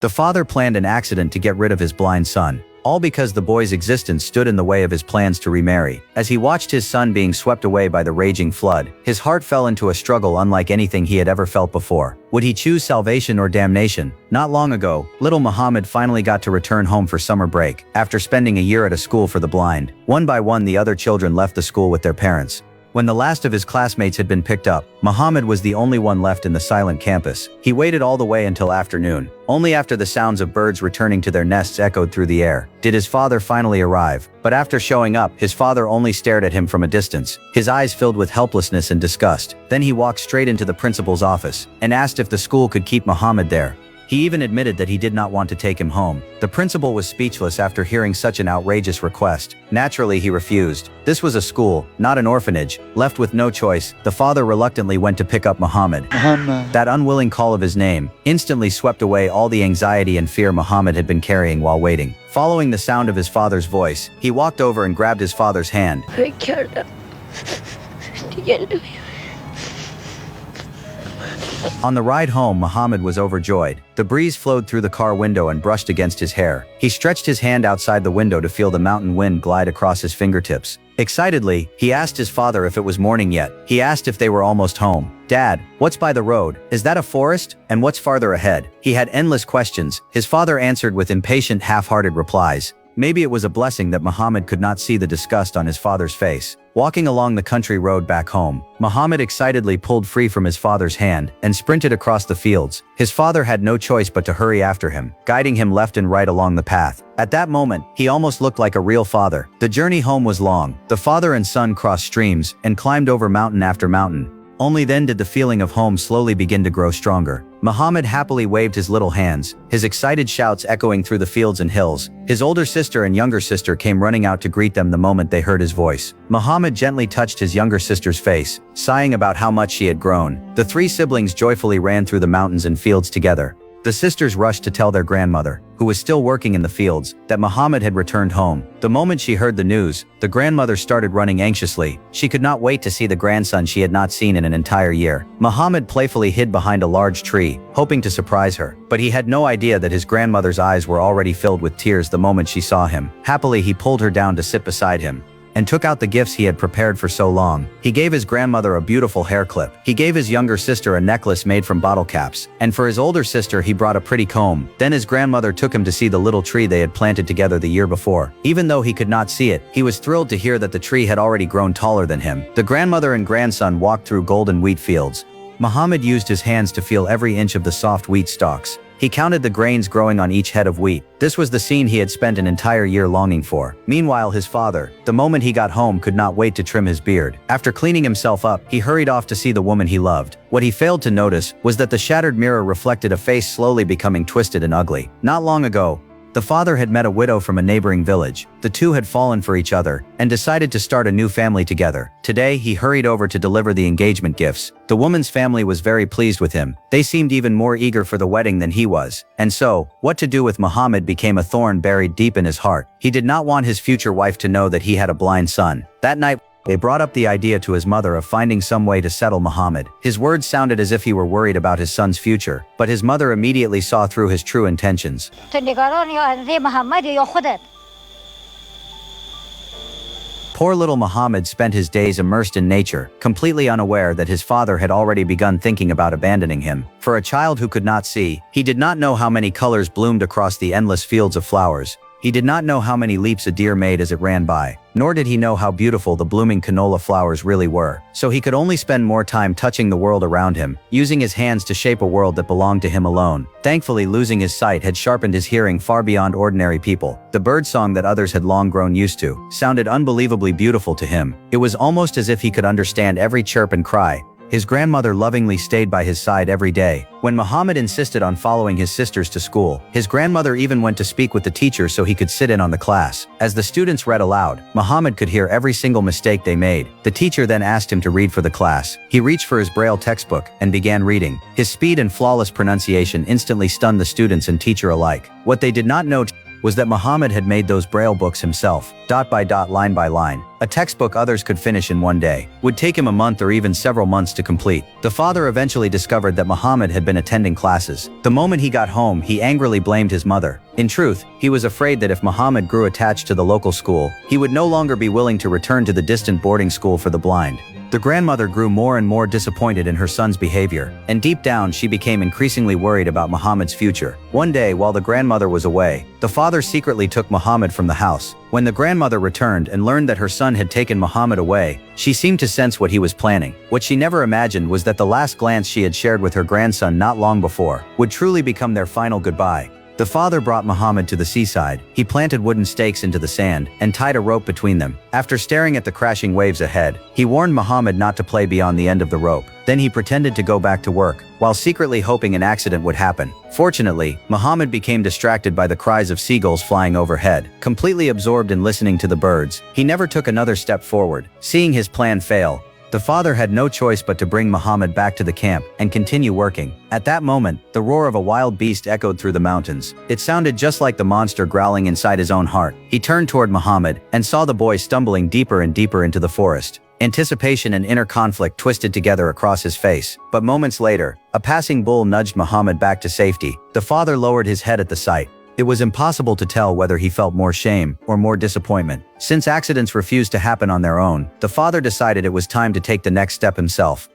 The father planned an accident to get rid of his blind son, all because the boy's existence stood in the way of his plans to remarry. As he watched his son being swept away by the raging flood, his heart fell into a struggle unlike anything he had ever felt before. Would he choose salvation or damnation? Not long ago, little Muhammad finally got to return home for summer break, after spending a year at a school for the blind. One by one, the other children left the school with their parents. When the last of his classmates had been picked up, Muhammad was the only one left in the silent campus. He waited all the way until afternoon. Only after the sounds of birds returning to their nests echoed through the air did his father finally arrive. But after showing up, his father only stared at him from a distance, his eyes filled with helplessness and disgust. Then he walked straight into the principal's office and asked if the school could keep Muhammad there. He even admitted that he did not want to take him home. The principal was speechless after hearing such an outrageous request. Naturally, he refused. This was a school, not an orphanage. Left with no choice, the father reluctantly went to pick up Muhammad. That unwilling call of his name instantly swept away all the anxiety and fear Muhammad had been carrying while waiting. Following the sound of his father's voice, he walked over and grabbed his father's hand. On the ride home, Muhammad was overjoyed. The breeze flowed through the car window and brushed against his hair. He stretched his hand outside the window to feel the mountain wind glide across his fingertips. Excitedly, he asked his father if it was morning yet. He asked if they were almost home. "Dad, what's by the road? Is that a forest? And what's farther ahead?" He had endless questions. His father answered with impatient, half-hearted replies. Maybe it was a blessing that Muhammad could not see the disgust on his father's face. Walking along the country road back home, Muhammad excitedly pulled free from his father's hand and sprinted across the fields. His father had no choice but to hurry after him, guiding him left and right along the path. At that moment, he almost looked like a real father. The journey home was long. The father and son crossed streams and climbed over mountain after mountain. Only then did the feeling of home slowly begin to grow stronger. Muhammad happily waved his little hands, his excited shouts echoing through the fields and hills. His older sister and younger sister came running out to greet them the moment they heard his voice. Muhammad gently touched his younger sister's face, sighing about how much she had grown. The three siblings joyfully ran through the mountains and fields together. The sisters rushed to tell their grandmother, who was still working in the fields, that Muhammad had returned home. The moment she heard the news, the grandmother started running anxiously. She could not wait to see the grandson she had not seen in an entire year. Muhammad playfully hid behind a large tree, hoping to surprise her. But he had no idea that his grandmother's eyes were already filled with tears the moment she saw him. Happily, he pulled her down to sit beside him and took out the gifts he had prepared for so long. He gave his grandmother a beautiful hair clip. He gave his younger sister a necklace made from bottle caps. And for his older sister, he brought a pretty comb. Then his grandmother took him to see the little tree they had planted together the year before. Even though he could not see it, he was thrilled to hear that the tree had already grown taller than him. The grandmother and grandson walked through golden wheat fields. Muhammad used his hands to feel every inch of the soft wheat stalks. He counted the grains growing on each head of wheat. This was the scene he had spent an entire year longing for. Meanwhile, his father, the moment he got home, could not wait to trim his beard. After cleaning himself up, he hurried off to see the woman he loved. What he failed to notice was that the shattered mirror reflected a face slowly becoming twisted and ugly. Not long ago, the father had met a widow from a neighboring village. The two had fallen for each other and decided to start a new family together. Today, he hurried over to deliver the engagement gifts. The woman's family was very pleased with him. They seemed even more eager for the wedding than he was. And so, what to do with Muhammad became a thorn buried deep in his heart. He did not want his future wife to know that he had a blind son. That night, they brought up the idea to his mother of finding some way to settle Muhammad. His words sounded as if he were worried about his son's future, but his mother immediately saw through his true intentions. Poor little Muhammad spent his days immersed in nature, completely unaware that his father had already begun thinking about abandoning him. For a child who could not see, he did not know how many colors bloomed across the endless fields of flowers. He did not know how many leaps a deer made as it ran by, nor did he know how beautiful the blooming canola flowers really were. So he could only spend more time touching the world around him, using his hands to shape a world that belonged to him alone. Thankfully, losing his sight had sharpened his hearing far beyond ordinary people. The birdsong that others had long grown used to sounded unbelievably beautiful to him. It was almost as if he could understand every chirp and cry. His grandmother lovingly stayed by his side every day. When Muhammad insisted on following his sisters to school, his grandmother even went to speak with the teacher so he could sit in on the class. As the students read aloud, Muhammad could hear every single mistake they made. The teacher then asked him to read for the class. He reached for his Braille textbook and began reading. His speed and flawless pronunciation instantly stunned the students and teacher alike. What they did not know was that Muhammad had made those braille books himself, dot by dot, line by line. A textbook others could finish in one day would take him a month or even several months to complete. The father eventually discovered that Muhammad had been attending classes. The moment he got home, he angrily blamed his mother. In truth, he was afraid that if Muhammad grew attached to the local school, he would no longer be willing to return to the distant boarding school for the blind. The grandmother grew more and more disappointed in her son's behavior, and deep down she became increasingly worried about Muhammad's future. One day, while the grandmother was away, the father secretly took Muhammad from the house. When the grandmother returned and learned that her son had taken Muhammad away, she seemed to sense what he was planning. What she never imagined was that the last glance she had shared with her grandson not long before would truly become their final goodbye. The father brought Muhammad to the seaside. He planted wooden stakes into the sand and tied a rope between them. After staring at the crashing waves ahead, he warned Muhammad not to play beyond the end of the rope. Then he pretended to go back to work, while secretly hoping an accident would happen. Fortunately, Muhammad became distracted by the cries of seagulls flying overhead. Completely absorbed in listening to the birds, he never took another step forward. Seeing his plan fail, the father had no choice but to bring Muhammad back to the camp and continue working. At that moment, the roar of a wild beast echoed through the mountains. It sounded just like the monster growling inside his own heart. He turned toward Muhammad and saw the boy stumbling deeper and deeper into the forest. Anticipation and inner conflict twisted together across his face. But moments later, a passing bull nudged Muhammad back to safety. The father lowered his head at the sight. It was impossible to tell whether he felt more shame or more disappointment. Since accidents refused to happen on their own, the father decided it was time to take the next step himself.